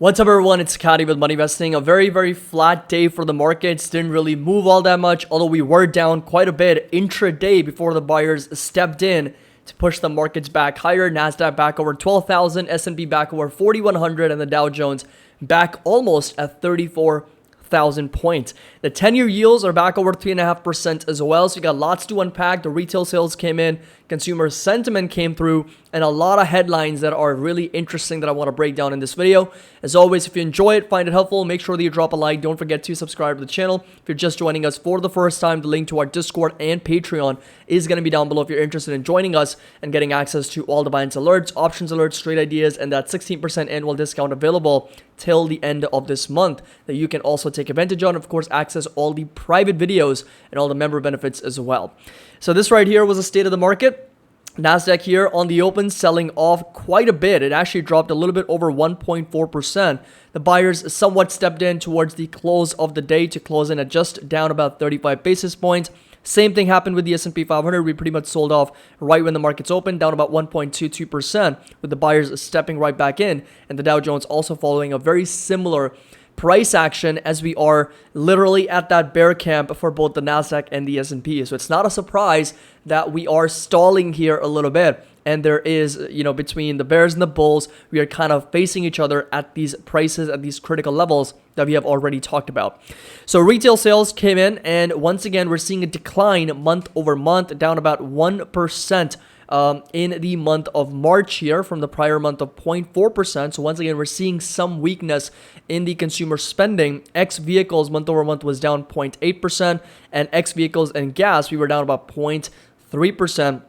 What's up everyone, it's Kadi with Money Investing. A very flat day for the markets. Didn't really move all that much, although we were down quite a bit intraday before the buyers stepped in to push the markets back higher. Nasdaq back over 12,000, S&P back over 4,100, and the Dow Jones back almost at 34,000 points. The 10-year yields are back over 3.5% as well, so you got lots to unpack. The retail sales came in, consumer sentiment came through, and a lot of headlines that are really interesting that I want to break down in this video. As always, if you enjoy it, find it helpful, make sure that you drop a like. Don't forget to subscribe to the channel. If you're just joining us for the first time, the link to our Discord and Patreon is going to be down below if you're interested in joining us and getting access to all the Binance alerts, options alerts, trade ideas, and that 16% annual discount available till the end of this month that you can also take advantage of. Of course, access all the private videos and all the member benefits as well. So this right here was the state of the market. Nasdaq here on the open selling off quite a bit. It actually dropped a little bit over 1.4%. The buyers somewhat stepped in towards the close of the day to close in at just down about 35 basis points. Same thing happened with the S&P 500. We pretty much sold off right when the markets opened, down about 1.22%, with the buyers stepping right back in, and the Dow Jones also following a very similar price action as we are literally at that bear camp for both the Nasdaq and the S&P. So it's not a surprise that we are stalling here a little bit. And there is, between the bears and the bulls, we are kind of facing each other at these prices, at these critical levels that we have already talked about. So retail sales came in, and once again, we're seeing a decline month over month, down about 1%. In the month of March here from the prior month of 0.4%. So once again, we're seeing some weakness in the consumer spending. X vehicles month over month was down 0.8%, and X vehicles and gas, we were down about 0.3%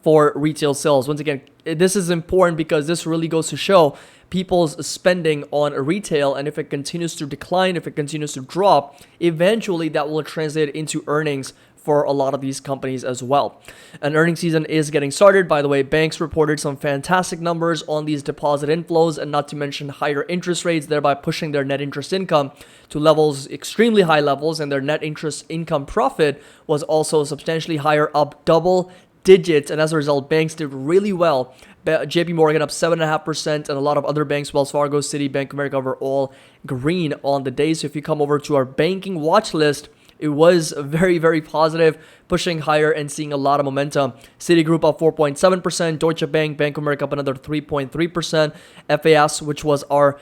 for retail sales. Once again, this is important because this really goes to show people's spending on retail, and if it continues to decline, if it continues to drop, eventually that will translate into earnings for a lot of these companies as well. An earnings season is getting started. By the way, banks reported some fantastic numbers on these deposit inflows, and not to mention higher interest rates, thereby pushing their net interest income to levels, extremely high levels, and their net interest income profit was also substantially higher, up double digits, and as a result, banks did really well. JP Morgan up 7.5%, and a lot of other banks, Wells Fargo, Citi, Bank of America, were all green on the day. So if you come over to our banking watch list, it was very positive, pushing higher and seeing a lot of momentum. Citigroup up 4.7%, Deutsche Bank, Bank of America up another 3.3%, FAS, which was our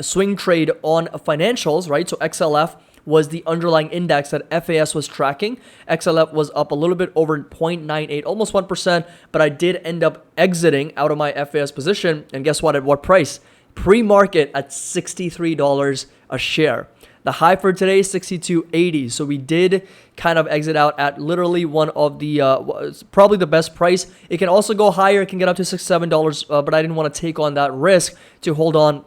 swing trade on financials, right? So XLF was the underlying index that FAS was tracking. XLF was up a little bit over 0.98, almost 1%, but I did end up exiting out of my FAS position, and guess what? At what price? Pre-market at $63 a share. The high for today is $62.80. So we did kind of exit out at literally one of the, probably the best price. It can also go higher. It can get up to $6, $7, but I didn't want to take on that risk to hold on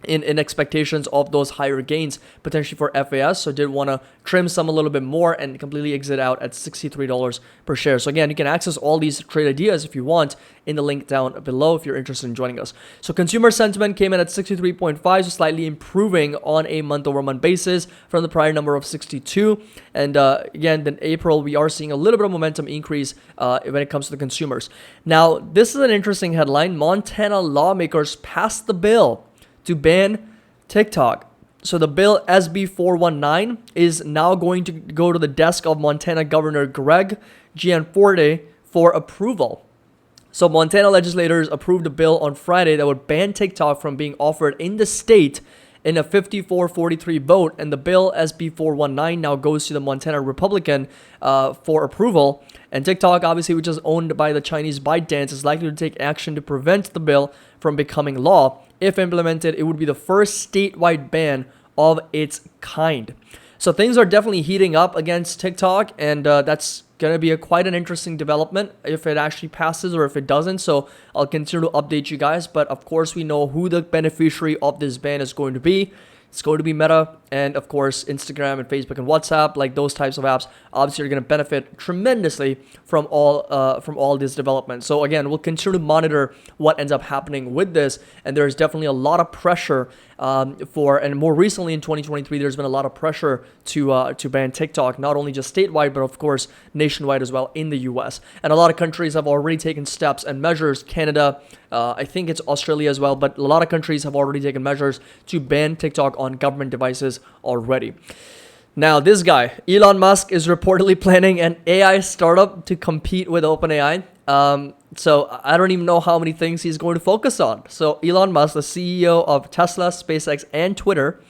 in expectations of those higher gains potentially for FAS. So did want to trim some a little bit more and completely exit out at $63 per share. So again, you can access all these trade ideas if you want in the link down below if you're interested in joining us. So consumer sentiment came in at 63.5, so slightly improving on a month over month basis from the prior number of 62. And again, in April, we are seeing a little bit of momentum increase when it comes to the consumers. Now, this is an interesting headline. Montana lawmakers passed the bill to ban TikTok. So the bill SB 419 is now going to go to the desk of Montana Governor Greg Gianforte for approval. So Montana legislators approved a bill on Friday that would ban TikTok from being offered in the state in a 54-43 vote, and the bill SB 419 now goes to the Montana Republican for approval. And TikTok, obviously, which is owned by the Chinese ByteDance, is likely to take action to prevent the bill from becoming law. If implemented, it would be the first statewide ban of its kind. So things are definitely heating up against TikTok, and that's going to be quite an interesting development if it actually passes or if it doesn't. So I'll continue to update you guys, but of course we know who the beneficiary of this ban is going to be. It's going to be Meta and, of course, Instagram and Facebook and WhatsApp, like those types of apps. Obviously, are going to benefit tremendously from all this development. So again, we'll continue to monitor what ends up happening with this. And there's definitely a lot of pressure and more recently in 2023, there's been a lot of pressure to ban TikTok, not only just statewide, but of course nationwide as well in the U.S. And a lot of countries have already taken steps and measures. Canada, I think it's Australia as well, but a lot of countries have already taken measures to ban TikTok on government devices already. Now, this guy, Elon Musk, is reportedly planning an AI startup to compete with OpenAI. So I don't even know how many things he's going to focus on. So Elon Musk, the CEO of Tesla, SpaceX, and Twitter,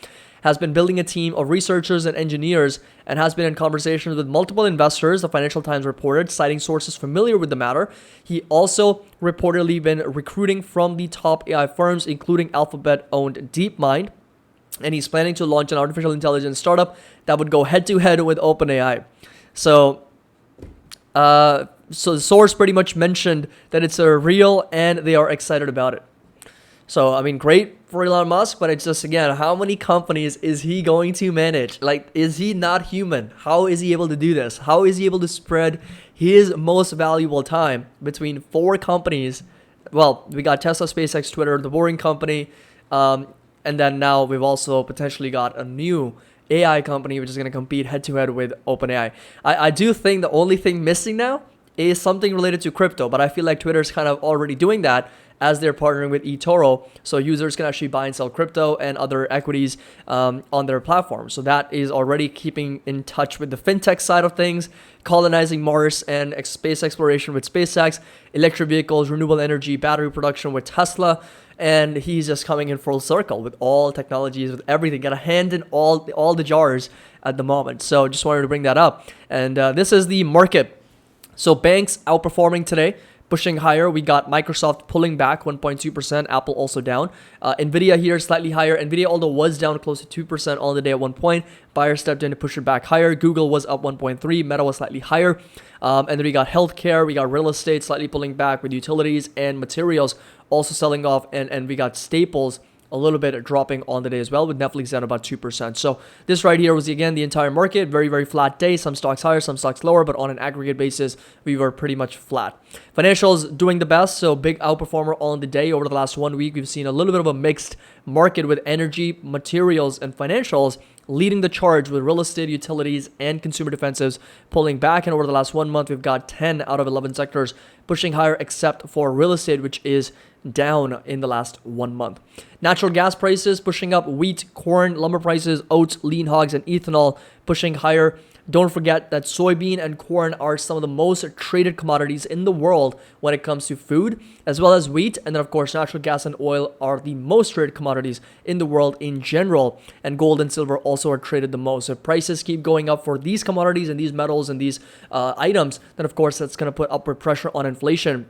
has been building a team of researchers and engineers and has been in conversations with multiple investors, the Financial Times reported, citing sources familiar with the matter. He also reportedly been recruiting from the top AI firms, including Alphabet-owned DeepMind, and he's planning to launch an artificial intelligence startup that would go head-to-head with OpenAI. So the source pretty much mentioned that it's a real and they are excited about it. So, I mean, great for Elon Musk, but it's just, again, how many companies is he going to manage? Like, is he not human? How is he able to do this? How is he able to spread his most valuable time between 4 companies? Well, we got Tesla, SpaceX, Twitter, the Boring Company, and then now we've also potentially got a new AI company which is going to compete head-to-head with OpenAI. I do think the only thing missing now is something related to crypto, but I feel like Twitter's kind of already doing that as they're partnering with eToro, so users can actually buy and sell crypto and other equities on their platform. So that is already keeping in touch with the fintech side of things, colonizing Mars and space exploration with SpaceX, electric vehicles, renewable energy, battery production with Tesla, and he's just coming in full circle with all technologies, with everything, got a hand in all the jars at the moment. So just wanted to bring that up. And this is the market. So banks outperforming today, pushing higher. We got Microsoft pulling back 1.2%, Apple also down. Nvidia here slightly higher. Nvidia, although was down close to 2% on the day at one point, buyers stepped in to push it back higher. Google was up 1.3%, Meta was slightly higher. And then we got healthcare, we got real estate slightly pulling back, with utilities and materials also selling off, and we got staples a little bit dropping on the day as well, with Netflix down about 2%. So this right here was, again, the entire market. Very, very flat day. Some stocks higher, some stocks lower, but on an aggregate basis, we were pretty much flat. Financials doing the best, so big outperformer on the day. Over the last 1 week, we've seen a little bit of a mixed market, with energy, materials, and financials leading the charge, with real estate, utilities, and consumer defensives pulling back. And over the last 1 month, we've got 10 out of 11 sectors pushing higher, except for real estate, which is down in the last 1 month. Natural gas prices pushing up, wheat, corn, lumber prices, oats, lean hogs, and ethanol pushing higher. Don't forget that soybean and corn are some of the most traded commodities in the world when it comes to food, as well as wheat. And then, of course, natural gas and oil are the most traded commodities in the world in general. And gold and silver also are traded the most. If prices keep going up for these commodities and these metals and these items, then, of course, that's going to put upward pressure on inflation.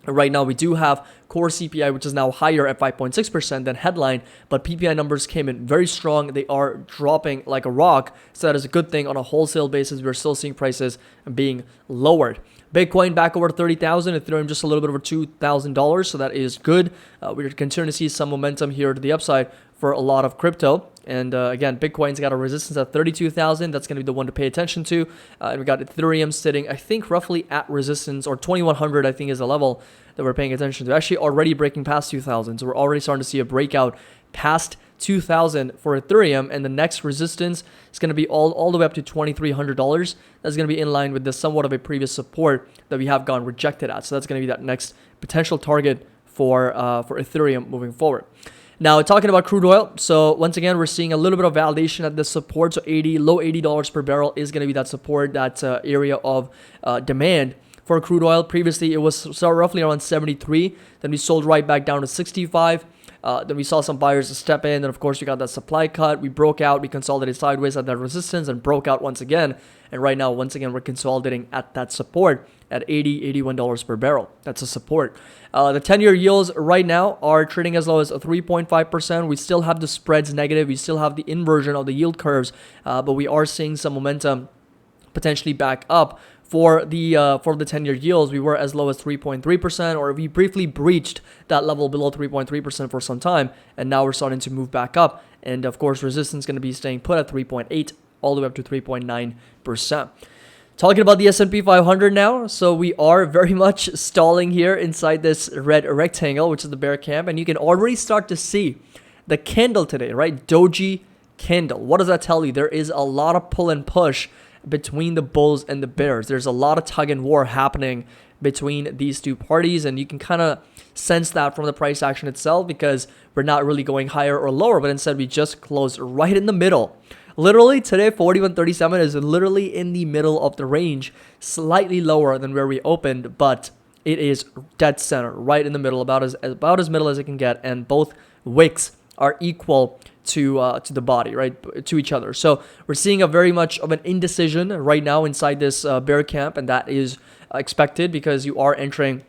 Right now, we do have core CPI, which is now higher at 5.6% than headline, but PPI numbers came in very strong. They are dropping like a rock, so that is a good thing. On a wholesale basis, we're still seeing prices being lowered. Bitcoin back over 30,000, Ethereum just a little bit over $2,000, so that is good. We're continuing to see some momentum here to the upside for a lot of crypto. And again, Bitcoin's got a resistance at 32,000. That's going to be the one to pay attention to. And we got Ethereum sitting, I think, roughly at resistance, or 2,100, I think, is the level that we're paying attention to. Actually, already breaking past 2,000. So we're already starting to see a breakout past 2,000 for Ethereum. And the next resistance is going to be all the way up to $2,300. That's going to be in line with the somewhat of a previous support that we have gone rejected at. So that's going to be that next potential target for Ethereum moving forward. Now, talking about crude oil, so once again, we're seeing a little bit of validation at this support. So low $80 per barrel is going to be that support, that area of demand for crude oil. Previously, it was roughly around 73. Then we sold right back down to 65. Then we saw some buyers step in. Then, of course, we got that supply cut. We broke out. We consolidated sideways at that resistance and broke out once again. And right now, once again, we're consolidating at that support at $81 per barrel. That's a support. The 10-year yields right now are trading as low as 3.5%. We still have the spreads negative. We still have the inversion of the yield curves, but we are seeing some momentum potentially back up for the 10-year yields, we were as low as 3.3%, or we briefly breached that level below 3.3% for some time, and now we're starting to move back up. And of course, resistance is going to be staying put at 3.8 all the way up to 3.9%. Talking about the S&P 500 now, so we are very much stalling here inside this red rectangle, which is the bear camp, and you can already start to see the candle today, right? Doji candle. What does that tell you? There is a lot of pull and push between the bulls and the bears. There's a lot of tug and war happening between these two parties, and you can kind of sense that from the price action itself, because we're not really going higher or lower, but instead we just closed right in the middle. Literally today, 41.37 is literally in the middle of the range, slightly lower than where we opened, but it is dead center, right in the middle, about as middle as it can get, and both wicks are equal to the body, right, to each other. So we're seeing a very much of an indecision right now inside this bear camp, and that is expected because you are entering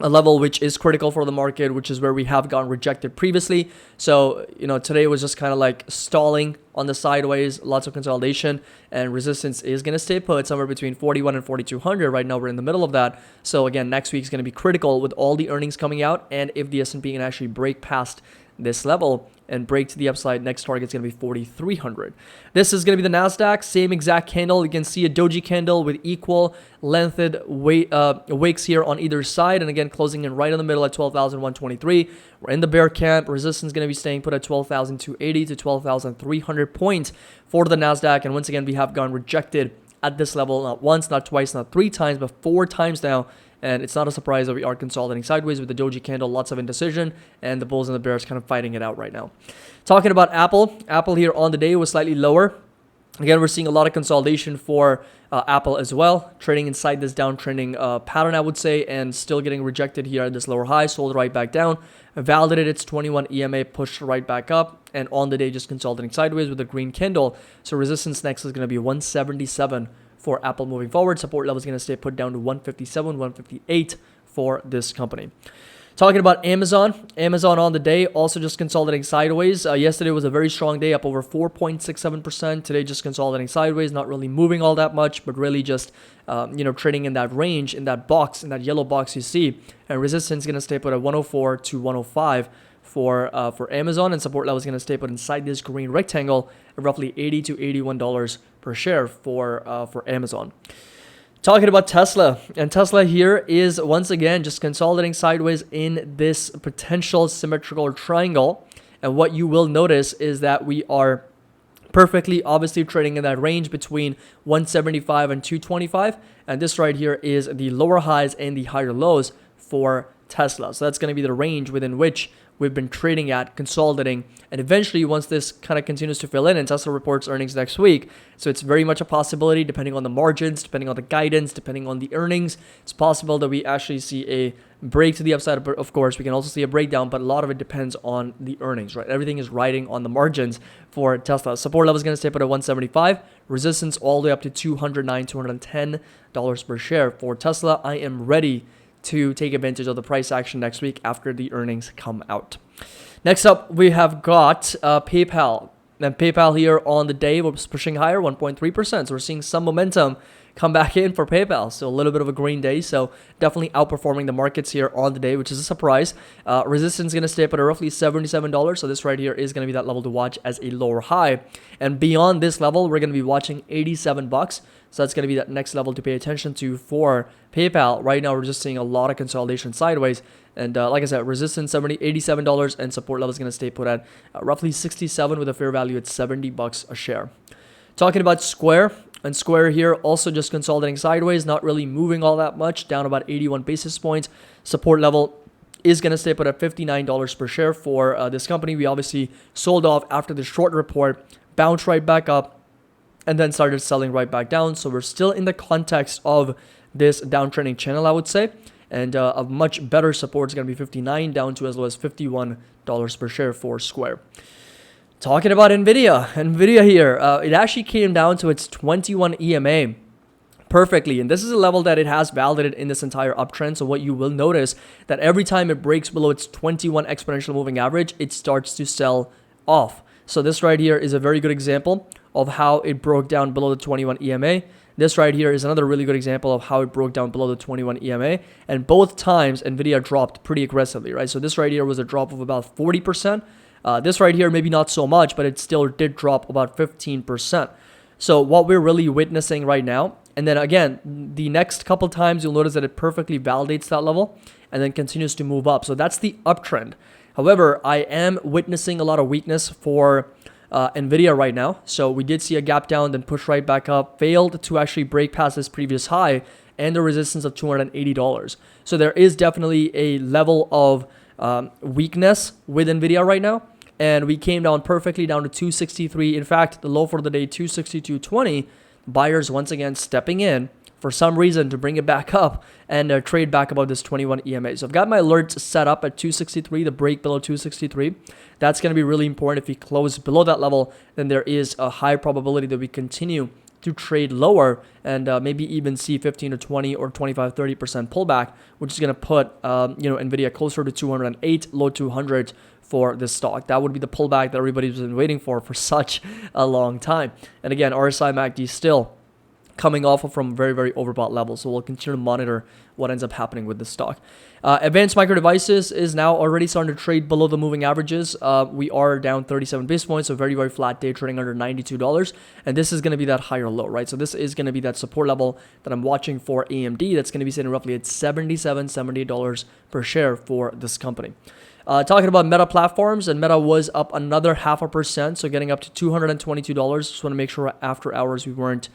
a level which is critical for the market, which is where we have gotten rejected previously. So, today was just kind of like stalling on the sideways, lots of consolidation, and resistance is going to stay put somewhere between 41 and 4,200. Right now, we're in the middle of that. So again, next week is going to be critical with all the earnings coming out, and if the S&P can actually break past this level and break to the upside, next target is going to be 4,300. This is going to be the NASDAQ, same exact candle. You can see a doji candle with equal lengthened wicks here on either side, and again closing in right in the middle at 12,123. We're in the bear camp. Resistance is going to be staying put at 12,280 to 12,300 points for the NASDAQ, and once again we have gone rejected at this level, not once, not twice, not three times, but four times now. And it's not a surprise that we are consolidating sideways with the doji candle, lots of indecision, and the bulls and the bears kind of fighting it out right now. Talking about Apple here on the day was slightly lower. Again, we're seeing a lot of consolidation for Apple as well, trading inside this downtrending pattern, I would say, and still getting rejected here at this lower high, sold right back down, validated its 21 EMA, pushed right back up, and on the day just consolidating sideways with a green candle. So resistance next is going to be 177 for Apple moving forward. Support level is going to stay put down to 157, 158 for this company. Talking about Amazon on the day also just consolidating sideways. Yesterday was a very strong day, up over 4.67%. Today just consolidating sideways, not really moving all that much, but really just trading in that range, in that box, in that yellow box you see. And resistance is going to stay put at 104 to 105 for Amazon, and support level is going to stay put inside this green rectangle at roughly $80 to $81 per share for Amazon. Talking about Tesla, and Tesla here is once again just consolidating sideways in this potential symmetrical triangle. And what you will notice is that we are perfectly obviously trading in that range between 175 and 225, and this right here is the lower highs and the higher lows for Tesla. So that's going to be the range within which we've been trading at, consolidating, and eventually once this kind of continues to fill in, and Tesla reports earnings next week, so it's very much a possibility, depending on the margins, depending on the guidance, depending on the earnings, it's possible that we actually see a break to the upside. But of course, we can also see a breakdown, but a lot of it depends on the earnings, right? Everything is riding on the margins for Tesla. Support level is going to stay put at 175, resistance all the way up to $209, $210 per share for Tesla. I am ready to take advantage of the price action next week after the earnings come out. Next up, we have got PayPal. And PayPal here on the day was pushing higher, 1.3%. So we're seeing some momentum come back in for PayPal. So a little bit of a green day. So definitely outperforming the markets here on the day, which is a surprise. Resistance is going to stay up at roughly $77. So this right here is going to be that level to watch as a lower high. And beyond this level, we're going to be watching $87. So that's going to be that next level to pay attention to for PayPal. Right now, we're just seeing a lot of consolidation sideways. And like I said, resistance $87, and support level is going to stay put at roughly 67 with a fair value at $70 a share. Talking about Square, and Square here also just consolidating sideways, not really moving all that much, down about 81 basis points. Support level is going to stay put at $59 per share for this company. We obviously sold off after the short report, bounced right back up, and then started selling right back down. So we're still in the context of this downtrending channel, I would say. And a much better support is going to be 59 down to as low as $51 per share for Square. Talking about NVIDIA here, it actually came down to its 21 EMA perfectly. And this is a level that it has validated in this entire uptrend. So what you will notice that every time it breaks below its 21 exponential moving average, it starts to sell off. So this right here is a very good example of how it broke down below the 21 EMA. This right here is another really good example of how it broke down below the 21 EMA, and both times Nvidia dropped pretty aggressively, right? So this right here was a drop of about 40%. This right here, maybe not so much, but it still did drop about 15%. So what we're really witnessing right now, and then again, the next couple times you'll notice that it perfectly validates that level and then continues to move up. So that's the uptrend. However, I am witnessing a lot of weakness for Nvidia right now. So we did see a gap down, then push right back up, failed to actually break past this previous high and the resistance of $280. So there is definitely a level of weakness with Nvidia right now. And we came down perfectly down to 263. In fact, the low for the day, 262.20. Buyers once again stepping in for some reason to bring it back up and trade back above this 21 EMA. So I've got my alerts set up at 263, the break below 263. That's going to be really important. If we close below that level, then there is a high probability that we continue to trade lower and maybe even see 15 to 20 or 25, 30% pullback, which is going to put Nvidia closer to 208, low 200s for this stock. That would be the pullback that everybody's been waiting for such a long time. And again, RSI MACD still coming off from very, very overbought levels. So we'll continue to monitor what ends up happening with this stock. Advanced Micro Devices is now already starting to trade below the moving averages. We are down 37 basis points, so very, very flat day, trading under $92. And this is going to be that higher low, right? So this is going to be that support level that I'm watching for AMD. That's going to be sitting roughly at $77, $78 per share for this company. Talking about Meta platforms, and Meta was up another 0.5%, so getting up to $222. Just want to make sure after hours we weren't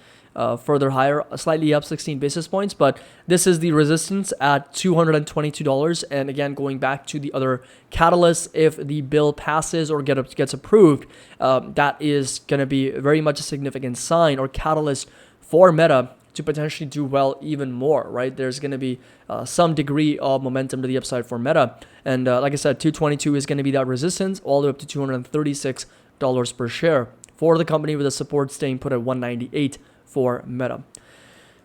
further higher, slightly up 16 basis points, but this is the resistance at $222. And again, going back to the other catalysts, if the bill passes or gets approved, that is going to be very much a significant sign or catalyst for Meta to potentially do well even more, right? There's going to be some degree of momentum to the upside for Meta. And like I said, 222 is going to be that resistance all the way up to $236 per share for the company, with the support staying put at 198 for Meta.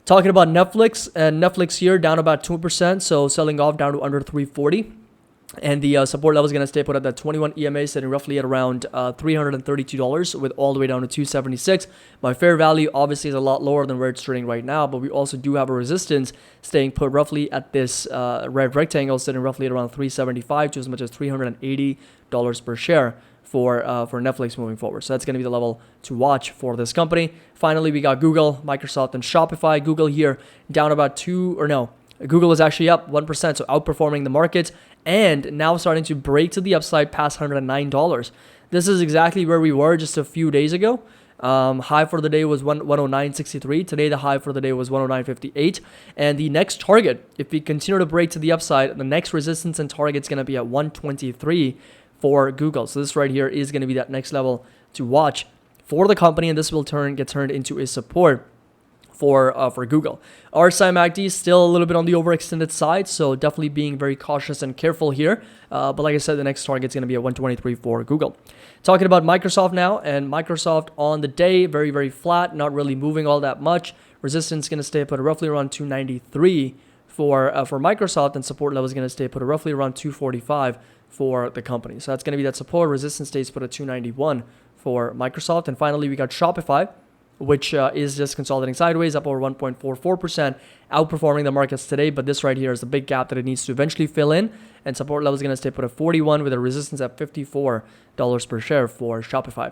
Talking about Netflix, and Netflix here down about 2%, so selling off down to under 340. And the support level is going to stay put at that 21 EMA, sitting roughly at around $332, with all the way down to 276. My fair value obviously is a lot lower than where it's trading right now, but we also do have a resistance staying put roughly at this red rectangle, sitting roughly at around 375 to as much as $380 per share for Netflix moving forward. So that's going to be the level to watch for this company. Finally, we got Google, Microsoft, and Shopify. Google here down about Google is actually up 1%, so outperforming the market, and now starting to break to the upside past $109. This is exactly where we were just a few days ago. High for the day was 109.63. Today, the high for the day was 109.58. And the next target, if we continue to break to the upside, the next resistance and target is going to be at 123 for Google. So this right here is going to be that next level to watch for the company, and this will get turned into a support for Google. RSI MACD is still a little bit on the overextended side, so definitely being very cautious and careful here. But like I said, the next target is going to be at 123 for Google. Talking about Microsoft now, and Microsoft on the day, very, very flat, not really moving all that much. Resistance is going to stay put roughly around 293 for Microsoft, and support level is going to stay put roughly around 245 for the company. So that's going to be that support. Resistance stays put at 291 for Microsoft. And finally, we got Shopify, which is just consolidating sideways, up over 1.44%, outperforming the markets today. But this right here is a big gap that it needs to eventually fill in, and support level is going to stay put at 41 with a resistance at $54 per share for Shopify.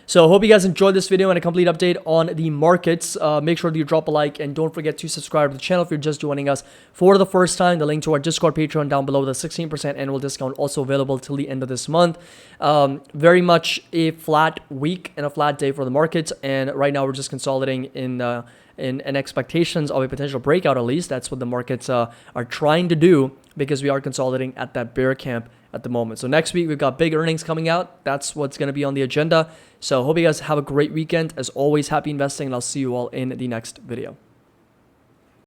So hope you guys enjoyed this video and a complete update on the markets. Make sure that you drop a like, and don't forget to subscribe to the channel if you're just joining us for the first time. The link to our Discord, Patreon down below, the 16% annual discount also available till the end of this month. Very much a flat week and a flat day for the markets, and right now we're just consolidating in expectations of a potential breakout. At least that's what the markets are trying to do, because we are consolidating at that bear camp at the moment. So next week we've got big earnings coming out. That's what's going to be on the agenda. So hope you guys have a great weekend. As always, happy investing, and I'll see you all in the next video.